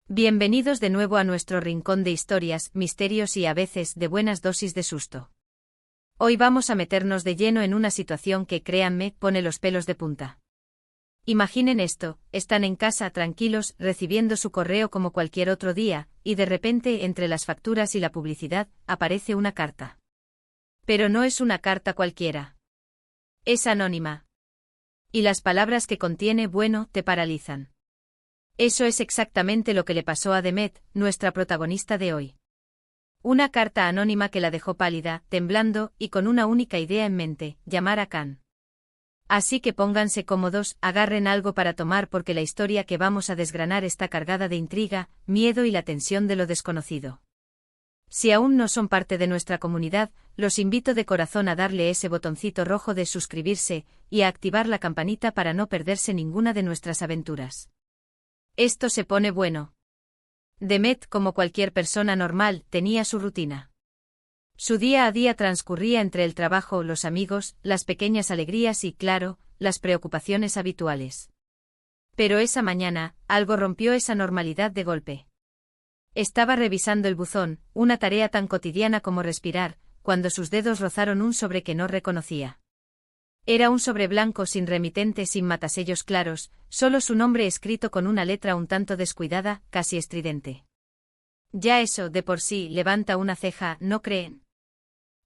Bienvenidos de nuevo a nuestro rincón de historias, misterios y a veces de buenas dosis de susto. Hoy vamos a meternos de lleno en una situación que, créanme, pone los pelos de punta. Imaginen esto, están en casa tranquilos, recibiendo su correo como cualquier otro día, y de repente, entre las facturas y la publicidad, aparece una carta. Pero no es una carta cualquiera. Es anónima. Y las palabras que contiene, bueno, te paralizan. Eso es exactamente lo que le pasó a Demet, nuestra protagonista de hoy. Una carta anónima que la dejó pálida, temblando, y con una única idea en mente, llamar a Khan. Así que pónganse cómodos, agarren algo para tomar porque la historia que vamos a desgranar está cargada de intriga, miedo y la tensión de lo desconocido. Si aún no son parte de nuestra comunidad, los invito de corazón a darle ese botoncito rojo de suscribirse, y a activar la campanita para no perderse ninguna de nuestras aventuras. Esto se pone bueno. Demet, como cualquier persona normal, tenía su rutina. Su día a día transcurría entre el trabajo, los amigos, las pequeñas alegrías y, claro, las preocupaciones habituales. Pero esa mañana, algo rompió esa normalidad de golpe. Estaba revisando el buzón, una tarea tan cotidiana como respirar, cuando sus dedos rozaron un sobre que no reconocía. Era un sobre blanco sin remitente, sin matasellos claros, solo su nombre escrito con una letra un tanto descuidada, casi estridente. Ya eso, de por sí, levanta una ceja, ¿no creen?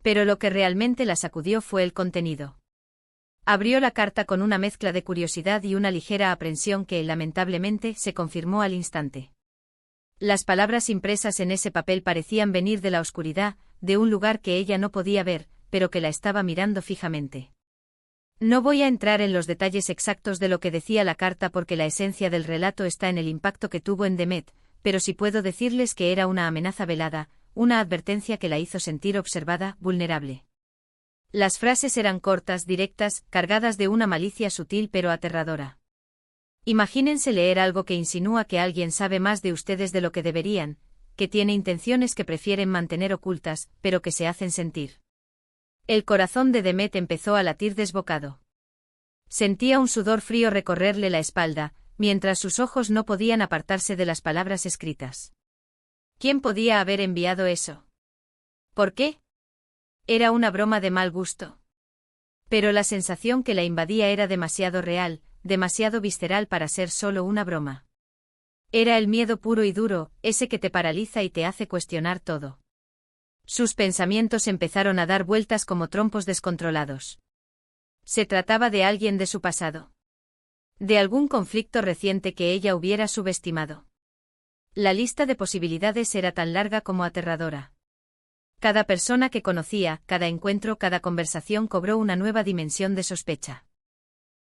Pero lo que realmente la sacudió fue el contenido. Abrió la carta con una mezcla de curiosidad y una ligera aprensión que, lamentablemente, se confirmó al instante. Las palabras impresas en ese papel parecían venir de la oscuridad, de un lugar que ella no podía ver, pero que la estaba mirando fijamente. No voy a entrar en los detalles exactos de lo que decía la carta porque la esencia del relato está en el impacto que tuvo en Demet, pero sí puedo decirles que era una amenaza velada, una advertencia que la hizo sentir observada, vulnerable. Las frases eran cortas, directas, cargadas de una malicia sutil pero aterradora. Imagínense leer algo que insinúa que alguien sabe más de ustedes de lo que deberían, que tiene intenciones que prefieren mantener ocultas, pero que se hacen sentir. El corazón de Demet empezó a latir desbocado. Sentía un sudor frío recorrerle la espalda, mientras sus ojos no podían apartarse de las palabras escritas. ¿Quién podía haber enviado eso? ¿Por qué? Era una broma de mal gusto. Pero la sensación que la invadía era demasiado real, demasiado visceral para ser solo una broma. Era el miedo puro y duro, ese que te paraliza y te hace cuestionar todo. Sus pensamientos empezaron a dar vueltas como trompos descontrolados. Se trataba de alguien de su pasado. De algún conflicto reciente que ella hubiera subestimado. La lista de posibilidades era tan larga como aterradora. Cada persona que conocía, cada encuentro, cada conversación cobró una nueva dimensión de sospecha.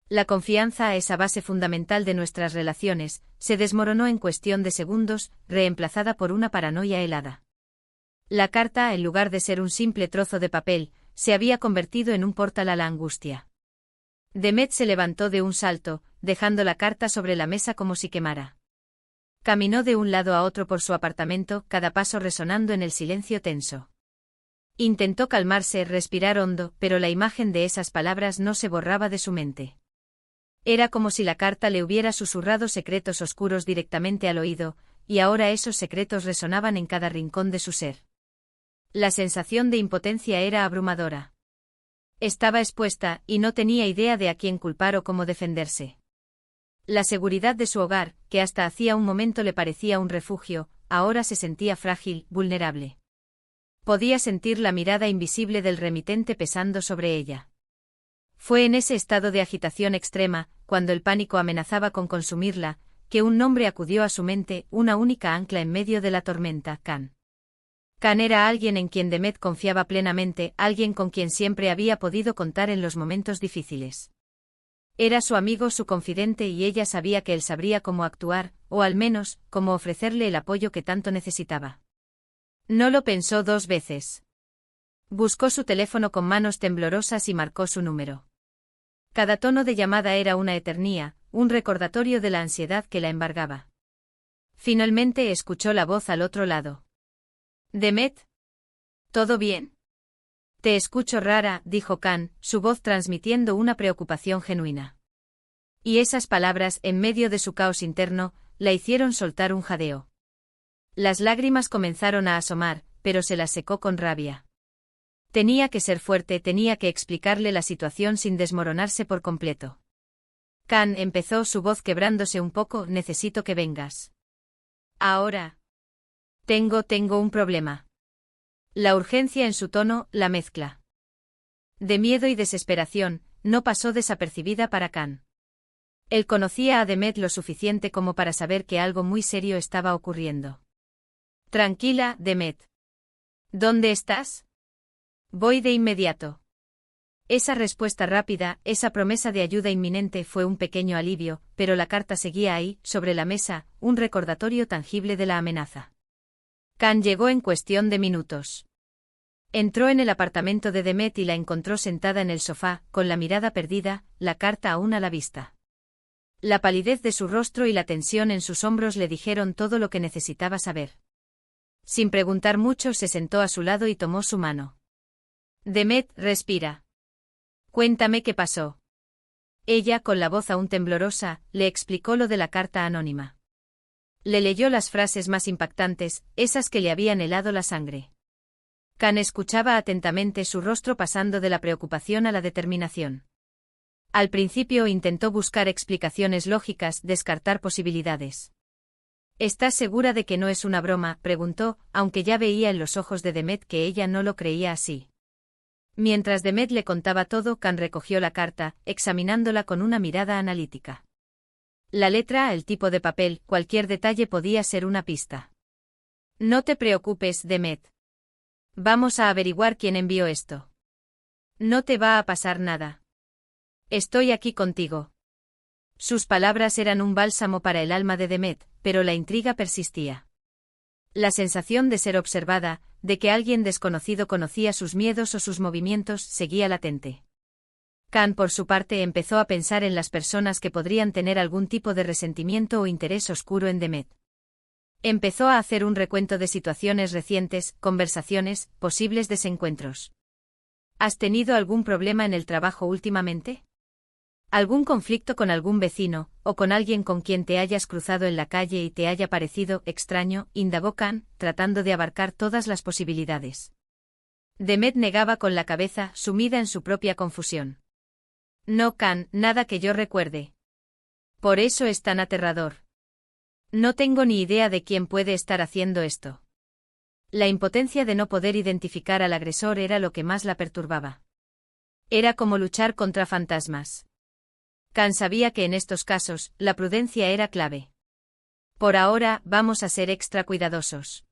La confianza, esa base fundamental de nuestras relaciones, se desmoronó en cuestión de segundos, reemplazada por una paranoia helada. La carta, en lugar de ser un simple trozo de papel, se había convertido en un portal a la angustia. Demet se levantó de un salto, dejando la carta sobre la mesa como si quemara. Caminó de un lado a otro por su apartamento, cada paso resonando en el silencio tenso. Intentó calmarse, respirar hondo, pero la imagen de esas palabras no se borraba de su mente. Era como si la carta le hubiera susurrado secretos oscuros directamente al oído, y ahora esos secretos resonaban en cada rincón de su ser. La sensación de impotencia era abrumadora. Estaba expuesta, y no tenía idea de a quién culpar o cómo defenderse. La seguridad de su hogar, que hasta hacía un momento le parecía un refugio, ahora se sentía frágil, vulnerable. Podía sentir la mirada invisible del remitente pesando sobre ella. Fue en ese estado de agitación extrema, cuando el pánico amenazaba con consumirla, que un nombre acudió a su mente, una única ancla en medio de la tormenta, Khan. Khan era alguien en quien Demet confiaba plenamente, alguien con quien siempre había podido contar en los momentos difíciles. Era su amigo, su confidente y ella sabía que él sabría cómo actuar, o al menos, cómo ofrecerle el apoyo que tanto necesitaba. No lo pensó dos veces. Buscó su teléfono con manos temblorosas y marcó su número. Cada tono de llamada era una eternía, un recordatorio de la ansiedad que la embargaba. Finalmente escuchó la voz al otro lado. ¿Demet? ¿Todo bien? Te escucho rara, dijo Khan, su voz transmitiendo una preocupación genuina. Y esas palabras, en medio de su caos interno, la hicieron soltar un jadeo. Las lágrimas comenzaron a asomar, pero se las secó con rabia. Tenía que ser fuerte, tenía que explicarle la situación sin desmoronarse por completo. Khan empezó, su voz quebrándose un poco, necesito que vengas. Ahora. Tengo un problema. La urgencia en su tono, la mezcla de miedo y desesperación, no pasó desapercibida para Khan. Él conocía a Demet lo suficiente como para saber que algo muy serio estaba ocurriendo. Tranquila, Demet. ¿Dónde estás? Voy de inmediato. Esa respuesta rápida, esa promesa de ayuda inminente fue un pequeño alivio, pero la carta seguía ahí, sobre la mesa, un recordatorio tangible de la amenaza. Khan llegó en cuestión de minutos. Entró en el apartamento de Demet y la encontró sentada en el sofá, con la mirada perdida, la carta aún a la vista. La palidez de su rostro y la tensión en sus hombros le dijeron todo lo que necesitaba saber. Sin preguntar mucho, se sentó a su lado y tomó su mano. Demet, respira. Cuéntame qué pasó. Ella, con la voz aún temblorosa, le explicó lo de la carta anónima. Le leyó las frases más impactantes, esas que le habían helado la sangre. Khan escuchaba atentamente, su rostro pasando de la preocupación a la determinación. Al principio intentó buscar explicaciones lógicas, descartar posibilidades. ¿Estás segura de que no es una broma?, preguntó, aunque ya veía en los ojos de Demet que ella no lo creía así. Mientras Demet le contaba todo, Khan recogió la carta, examinándola con una mirada analítica. La letra, el tipo de papel, cualquier detalle podía ser una pista. No te preocupes, Demet. Vamos a averiguar quién envió esto. No te va a pasar nada. Estoy aquí contigo. Sus palabras eran un bálsamo para el alma de Demet, pero la intriga persistía. La sensación de ser observada, de que alguien desconocido conocía sus miedos o sus movimientos, seguía latente. Khan, por su parte, empezó a pensar en las personas que podrían tener algún tipo de resentimiento o interés oscuro en Demet. Empezó a hacer un recuento de situaciones recientes, conversaciones, posibles desencuentros. ¿Has tenido algún problema en el trabajo últimamente? ¿Algún conflicto con algún vecino, o con alguien con quien te hayas cruzado en la calle y te haya parecido extraño?, indagó Khan, tratando de abarcar todas las posibilidades. Demet negaba con la cabeza, sumida en su propia confusión. No, Khan, nada que yo recuerde. Por eso es tan aterrador. No tengo ni idea de quién puede estar haciendo esto. La impotencia de no poder identificar al agresor era lo que más la perturbaba. Era como luchar contra fantasmas. Khan sabía que en estos casos, la prudencia era clave. Por ahora, vamos a ser extra cuidadosos.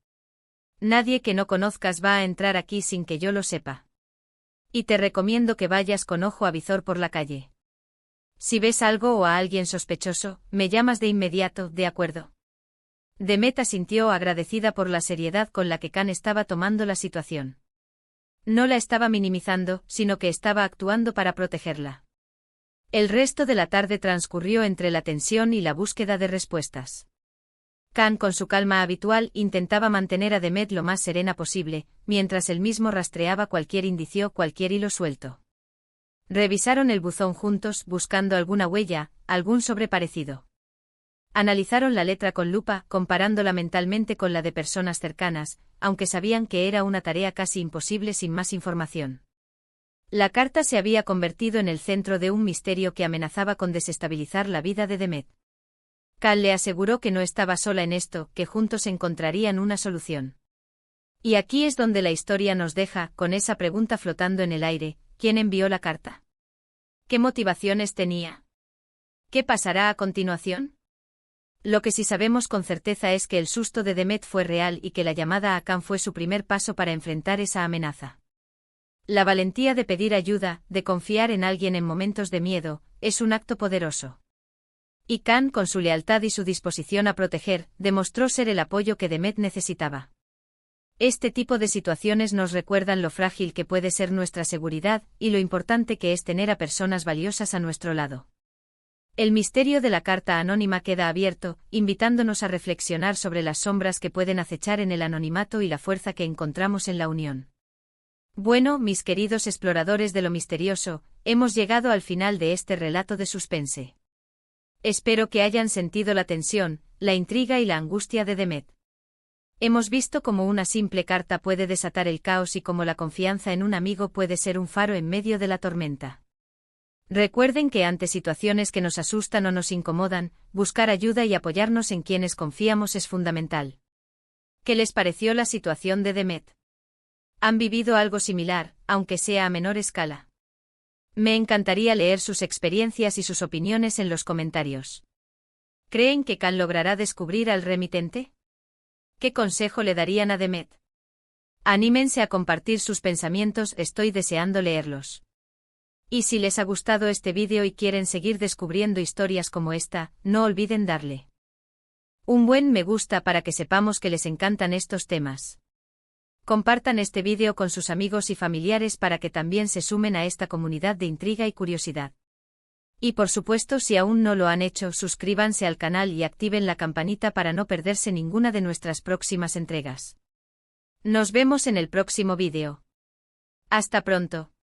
Nadie que no conozcas va a entrar aquí sin que yo lo sepa. Y te recomiendo que vayas con ojo avizor por la calle. Si ves algo o a alguien sospechoso, me llamas de inmediato, ¿de acuerdo? Demet asintió, agradecida por la seriedad con la que Khan estaba tomando la situación. No la estaba minimizando, sino que estaba actuando para protegerla. El resto de la tarde transcurrió entre la tensión y la búsqueda de respuestas. Khan, con su calma habitual, intentaba mantener a Demet lo más serena posible, mientras él mismo rastreaba cualquier indicio, cualquier hilo suelto. Revisaron el buzón juntos, buscando alguna huella, algún sobre parecido. Analizaron la letra con lupa, comparándola mentalmente con la de personas cercanas, aunque sabían que era una tarea casi imposible sin más información. La carta se había convertido en el centro de un misterio que amenazaba con desestabilizar la vida de Demet. Khan le aseguró que no estaba sola en esto, que juntos encontrarían una solución. Y aquí es donde la historia nos deja, con esa pregunta flotando en el aire: ¿quién envió la carta? ¿Qué motivaciones tenía? ¿Qué pasará a continuación? Lo que sí sabemos con certeza es que el susto de Demet fue real y que la llamada a Khan fue su primer paso para enfrentar esa amenaza. La valentía de pedir ayuda, de confiar en alguien en momentos de miedo, es un acto poderoso. Y Khan, con su lealtad y su disposición a proteger, demostró ser el apoyo que Demet necesitaba. Este tipo de situaciones nos recuerdan lo frágil que puede ser nuestra seguridad, y lo importante que es tener a personas valiosas a nuestro lado. El misterio de la carta anónima queda abierto, invitándonos a reflexionar sobre las sombras que pueden acechar en el anonimato y la fuerza que encontramos en la unión. Bueno, mis queridos exploradores de lo misterioso, hemos llegado al final de este relato de suspense. Espero que hayan sentido la tensión, la intriga y la angustia de Demet. Hemos visto cómo una simple carta puede desatar el caos y cómo la confianza en un amigo puede ser un faro en medio de la tormenta. Recuerden que ante situaciones que nos asustan o nos incomodan, buscar ayuda y apoyarnos en quienes confiamos es fundamental. ¿Qué les pareció la situación de Demet? ¿Han vivido algo similar, aunque sea a menor escala? Me encantaría leer sus experiencias y sus opiniones en los comentarios. ¿Creen que Khan logrará descubrir al remitente? ¿Qué consejo le darían a Demet? Anímense a compartir sus pensamientos, estoy deseando leerlos. Y si les ha gustado este vídeo y quieren seguir descubriendo historias como esta, no olviden darle un buen me gusta para que sepamos que les encantan estos temas. Compartan este vídeo con sus amigos y familiares para que también se sumen a esta comunidad de intriga y curiosidad. Y por supuesto, si aún no lo han hecho, suscríbanse al canal y activen la campanita para no perderse ninguna de nuestras próximas entregas. Nos vemos en el próximo vídeo. Hasta pronto.